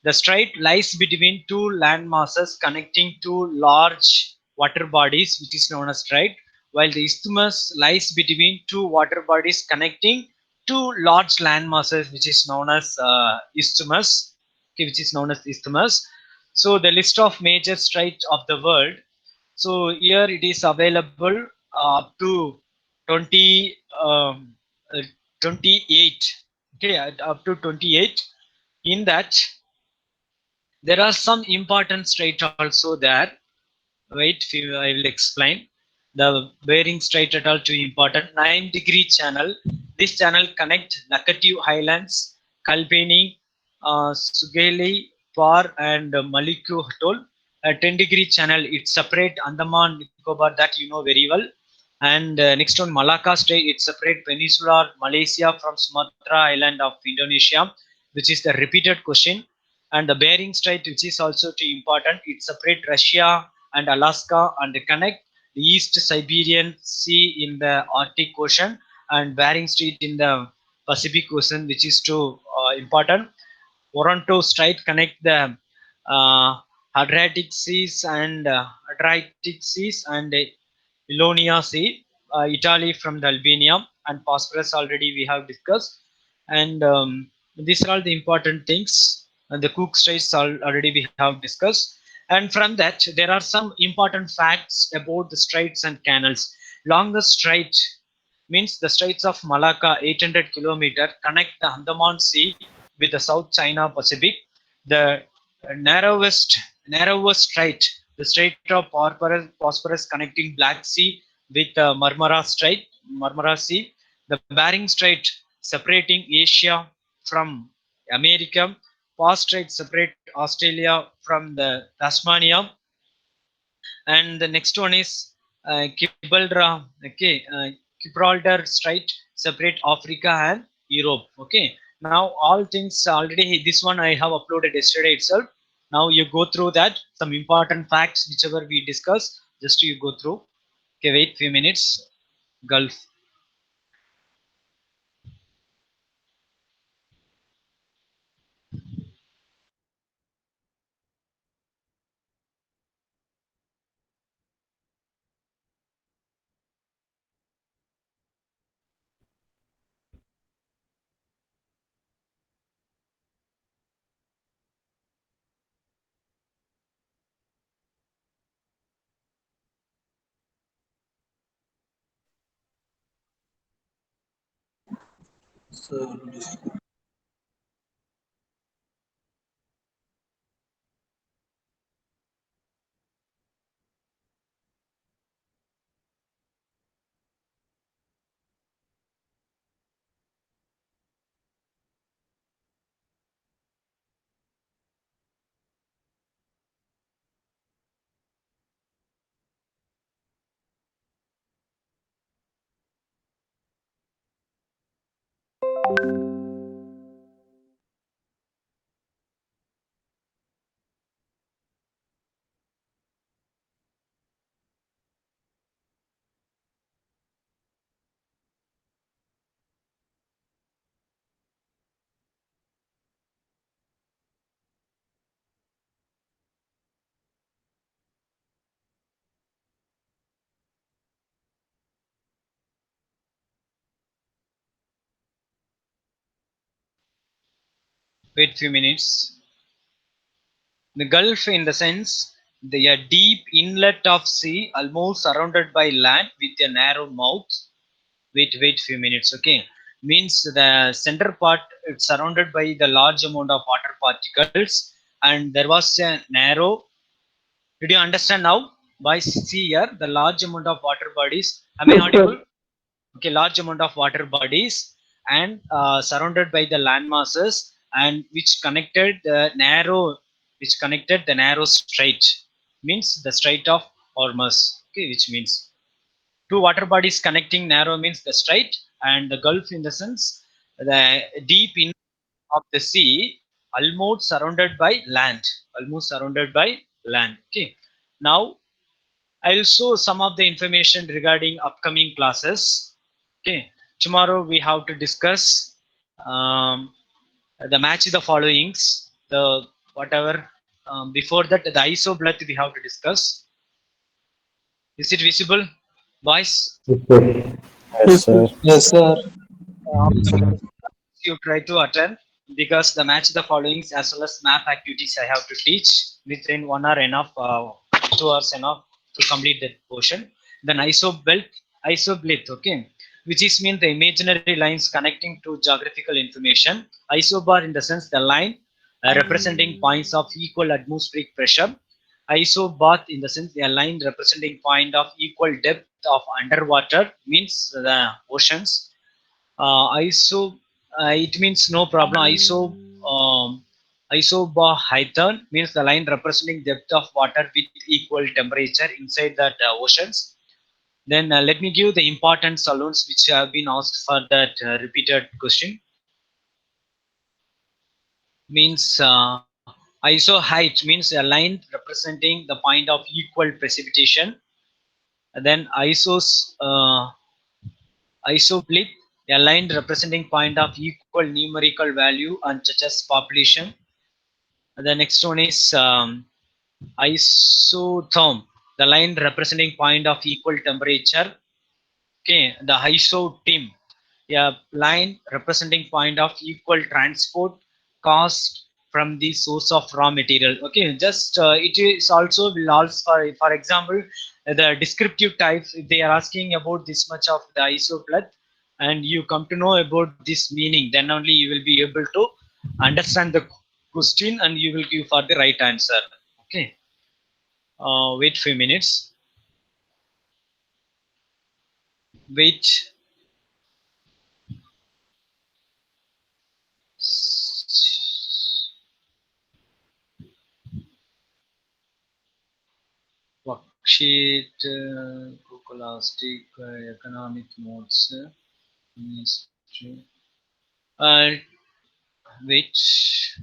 The strait lies between two land masses connecting two large water bodies, which is known as strait, while the isthmus lies between two water bodies connecting two large land masses, which is known as isthmus. Okay, which is known as isthmus. So the list of major straits of the world. So here it is available up to 20, 28. Okay, up to 28. In that, there are some important straits also there. Wait, I will explain. The Bering Strait at all too important. 9-degree channel. This channel connect Laccadive Highlands, Kalpeni, Sugeli, Par, and Maluku Atoll. A 10-degree channel. It separate Andaman Nicobar, that you know very well. And next one, Malacca Strait. It separate Peninsular Malaysia from Sumatra Island of Indonesia, which is the repeated question. And the Bering Strait, which is also too important. It separate Russia and Alaska and connect the East Siberian Sea in the Arctic Ocean and Bering Strait in the Pacific Ocean, which is too important. Toronto Strait connect the uh, Adriatic Seas and Ionia Sea, Italy from the Albania, and Phosphorus already we have discussed. And these are all the important things. And the Cook Straits already we have discussed. And from that, there are some important facts about the straits and canals. Longest strait means the Straits of Malacca, 800 kilometer, connect the Andaman Sea with the South China Pacific. The narrowest strait, the Strait of Phosphorus connecting Black Sea with Marmara Sea. The Bering Strait separating Asia from America. Past Strait separate Australia from the Tasmania. And the next one is Gibraltar Strait separate Africa and Europe. Okay, now all things already, this one I have uploaded yesterday itself. Now you go through that, some important facts whichever we discuss, just you go through. Okay, wait few minutes. Gulf. So, Wait few minutes. The Gulf, in the sense, the a deep inlet of sea, almost surrounded by land with a narrow mouth. Wait few minutes. Okay, means the center part it's surrounded by the large amount of water particles, and there was a narrow. Did you understand now? By see here, the large amount of water bodies. Am I yes, sir. audible? Okay, large amount of water bodies and surrounded by the land masses, and which connected the narrow strait, means the Strait of Hormuz. Okay, which means two water bodies connecting narrow means the strait, and the Gulf in the sense the deep in of the sea, almost surrounded by land. Okay, now I'll show some of the information regarding upcoming classes. Okay, tomorrow we have to discuss the match the followings. The whatever. Before that, the isoblood we have to discuss. Is it visible, boys? Yes, sir. Yes, sir. You try to attend, because the match the followings as well as map activities I have to teach within 1 hour enough, 2 hours enough to complete that portion. Then isoblith, okay, which is mean the imaginary lines connecting to geographical information. Isobar in the sense the line representing points of equal atmospheric pressure. Isobath in the sense a line representing point of equal depth of underwater, means the oceans. ISO, it means no problem. Isobahydron means the line representing depth of water with equal temperature inside that oceans. Then let me give the important saloons which have been asked for that repeated question. Means iso height means a line representing the point of equal precipitation. And then isoblith, a line representing point of equal numerical value and such as population. The next one is isotherm, the line representing point of equal temperature. Okay, the isotim, a line representing point of equal transport cost from the source of raw material. Okay, just it is also will also for example the descriptive types. If they are asking about this much of the isoblood and you come to know about this meaning, then only you will be able to understand the question and you will give for the right answer. Okay, wait few minutes. Wait. Worksheet, Scholastic, economic notes, history, which,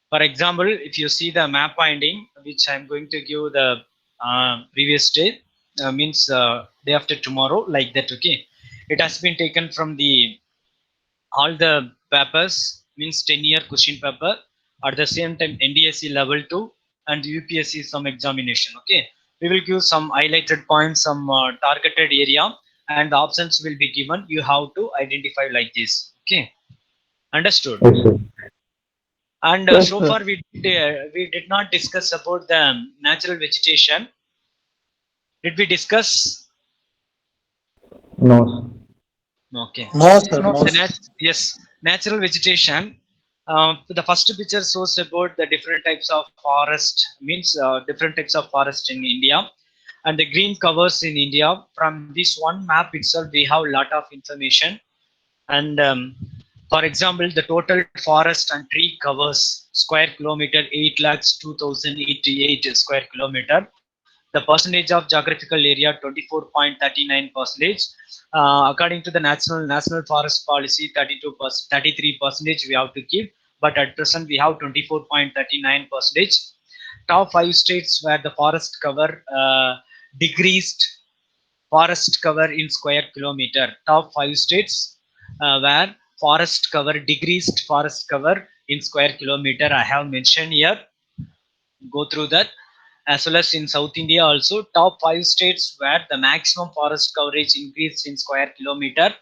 for example, if you see the map finding, which I'm going to give the previous day, means day after tomorrow, like that. Okay, it has been taken from the all the papers, means 10-year question paper. At the same time, NDSC level 2 and UPSC some examination. Okay, we will give some highlighted points, some targeted area, and the options will be given. You have to identify like this. Okay, understood. Yes, sir. And Yes, so sir. far we did not discuss about the natural vegetation. Did we discuss? No, sir. Okay. No, sir. No, The sir. yes, natural vegetation. The first picture shows about the different types of forest, means different types of forest in India, and the green covers in India. From this one map itself, we have a lot of information. And for example, the total forest and tree covers square kilometer 8 lakhs 2088 square kilometer. The percentage of geographical area 24.39%. According to the national forest policy, 32%, 33% we have to keep, but at present we have 24.39%. Top 5 states where the forest cover decreased forest cover in square kilometer. Top 5 states where forest cover decreased forest cover in square kilometer. I have mentioned here. Go through that. As well as in South India also, top 5 states where the maximum forest coverage increased in square kilometer.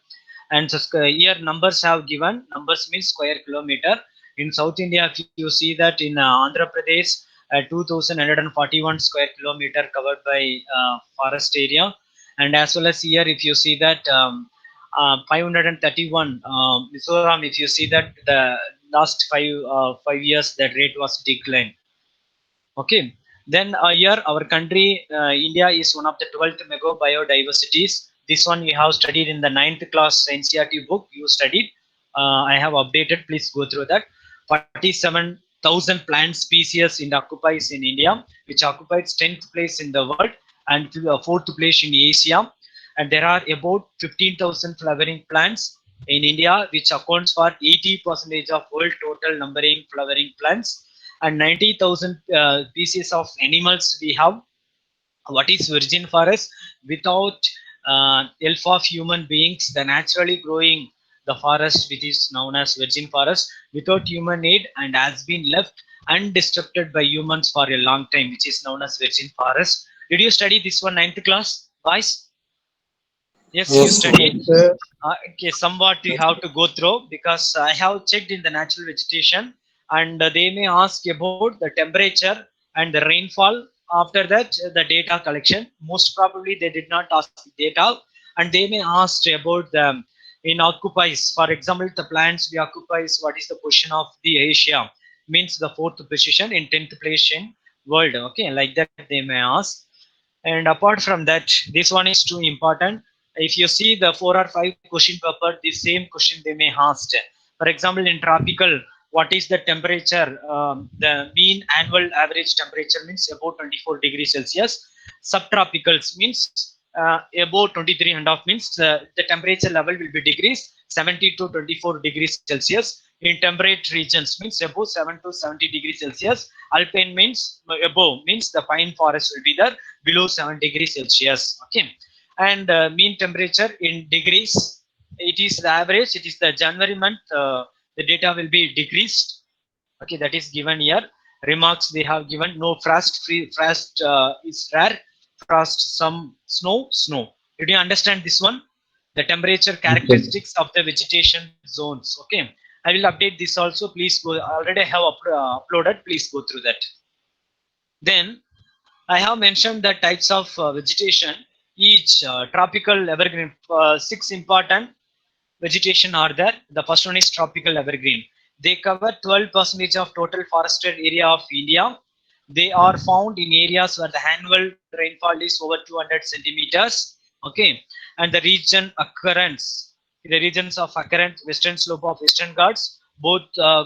And so here numbers have given, numbers means square kilometer. In South India, if you see that in Andhra Pradesh, 2141 square kilometer covered by forest area. And as well as here, if you see that 531 Mizoram, if you see that the last 5 years that rate was declined. Okay, then here our country, India is one of the 12th mega biodiversities. This one you have studied in the 9th class NCERT book. You studied. I have updated. Please go through that. 47,000 plant species in occupies in India, which occupies 10th place in the world and 4th place in Asia. And there are about 15,000 flowering plants in India, which accounts for 80% of world total numbering flowering plants. And 90,000 species of animals we have. What is virgin forest? Without help of human beings, the naturally growing the forest which is known as virgin forest without human aid and has been left undisturbed by humans for a long time, which is known as virgin forest. Did you study this one ninth class, boys? Yes, you Yes, studied. sir. Okay, somewhat you have to go through because I have checked in the natural vegetation and they may ask about the temperature and the rainfall. After that, the data collection. Most probably they did not ask the data and they may ask about the in occupies. For example, the plants we occupies, what is the position of the Asia? Means the fourth position in 10th place in world. Okay, like that they may ask. And apart from that, this one is too important. If you see the 4 or 5 question paper, the same question they may ask. For example, in tropical, what is the temperature? The mean annual average temperature means about 24 degrees Celsius. Subtropicals means about 23.5 means the temperature level will be degrees 70 to 24 degrees Celsius. In temperate regions means above 7 to 70 degrees Celsius. Alpine means above means the pine forest will be there below 7 degrees Celsius. Okay, and mean temperature in degrees, it is the average. It is the January month. The data will be decreased. Okay, that is given here. Remarks they have given: no frost. Free frost is rare. Frost, some snow, snow. Did you understand this one? The temperature Yes, characteristics of the vegetation zones. Okay, I will update this also. Please go. Already I have uploaded. Please go through that. Then I have mentioned the types of vegetation. Each tropical evergreen, 6 important vegetation are there. The first one is tropical evergreen. They cover 12% of total forested area of India. They are found in areas where the annual rainfall is over 200 centimeters. Okay, and the regions of occurrence, western slope of Western Ghats, both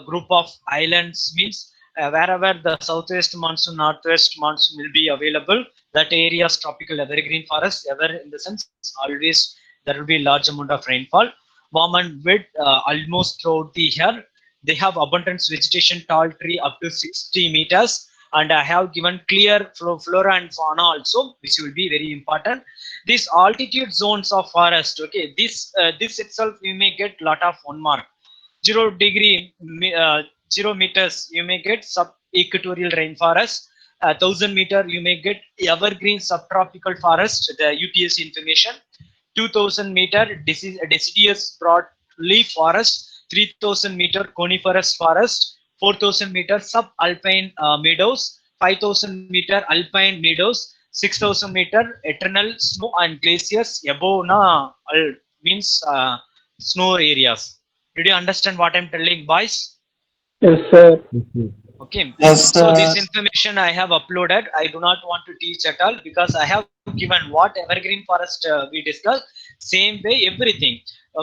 group of islands means wherever the southwest monsoon, northwest monsoon will be available, that area's tropical evergreen forest. Ever in the sense, always there will be large amount of rainfall. Warm and wet almost throughout the year. They have abundant vegetation, tall tree up to 60 meters. And I have given clear flora and fauna also, which will be very important. These altitude zones of forest, okay, this itself you may get lot of 1 mark. 0 degree, 0 meters, you may get sub equatorial rainforest. 1,000 meter, you may get evergreen subtropical forest, the UTS information. 2,000 meter deciduous broadleaf forest. 3,000 meter coniferous forest. 4,000 meter subalpine meadows. 5,000 meter alpine meadows. 6,000 meter eternal snow and glaciers above means snow areas. Did you understand what I'm telling, boys? Yes, sir. yes, Okay. Yes, So sir. this information I have uploaded. I do not want to teach at all because I have given what evergreen forest we discussed. Same way, everything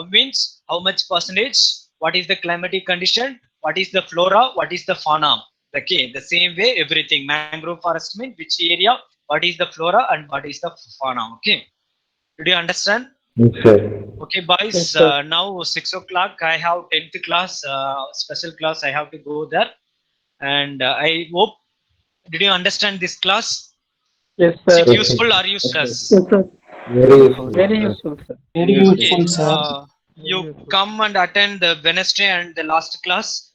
means how much percentage, what is the climatic condition, what is the flora, what is the fauna. Okay, the same way, everything. Mangrove forest means which area, what is the flora and what is the fauna. Okay. Did you understand? yes, sir. Okay, boys. Yes, sir. Now 6 o'clock. I have 10th class, special class. I have to go there, and I hope. Did you understand this class? Yes, Is sir. it Yes, sir. useful or useless? Yes, sir. Very useful, Very sir. useful, sir. Very Okay. useful, sir. You come and attend the Wednesday and the last class.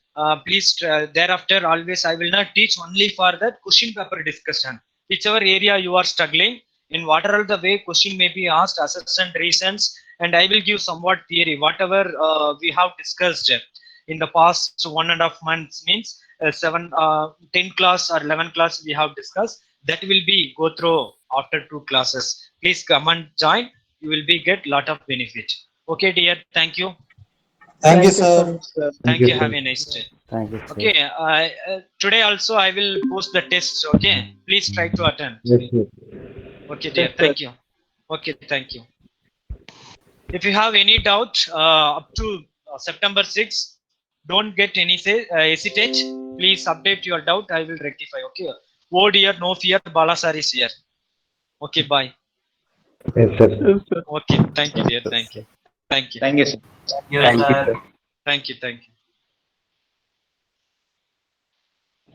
Please, thereafter, always I will not teach only for that question paper discussion. Whichever area you are struggling, in whatever the way question may be asked, assessment reasons, and I will give somewhat theory. Whatever we have discussed in the past 1.5 months means 10 class or 11 class we have discussed. That will be go through after 2 classes. Please come and join. You will be get lot of benefit. Okay, dear. Thank you. Thank you so much, sir. Thank Thank you. you, Have sir. a nice day. Thank you, sir. Okay. Today also I will post the tests. Okay. Please try to attend. Yes, yes. Okay, Yes, dear. sir. Thank you. Okay. Thank you. If you have any doubt up to September 6, don't get any hesitate. Please update your doubt. I will rectify. Okay. Oh dear, no fear. Balasar is here. Okay. Bye. Yes, sir. Yes, sir. Okay. Thank you, dear. Thank you. Thank you. Thank you, sir. Thank you, sir. Thank you. Thank you.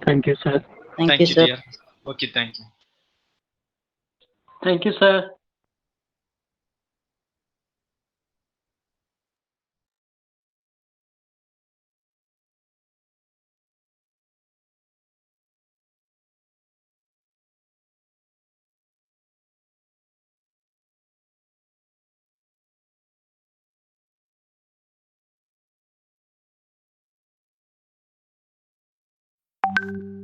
Thank you, sir. Thank you, dear. Okay. Thank you. Thank you, sir. sir.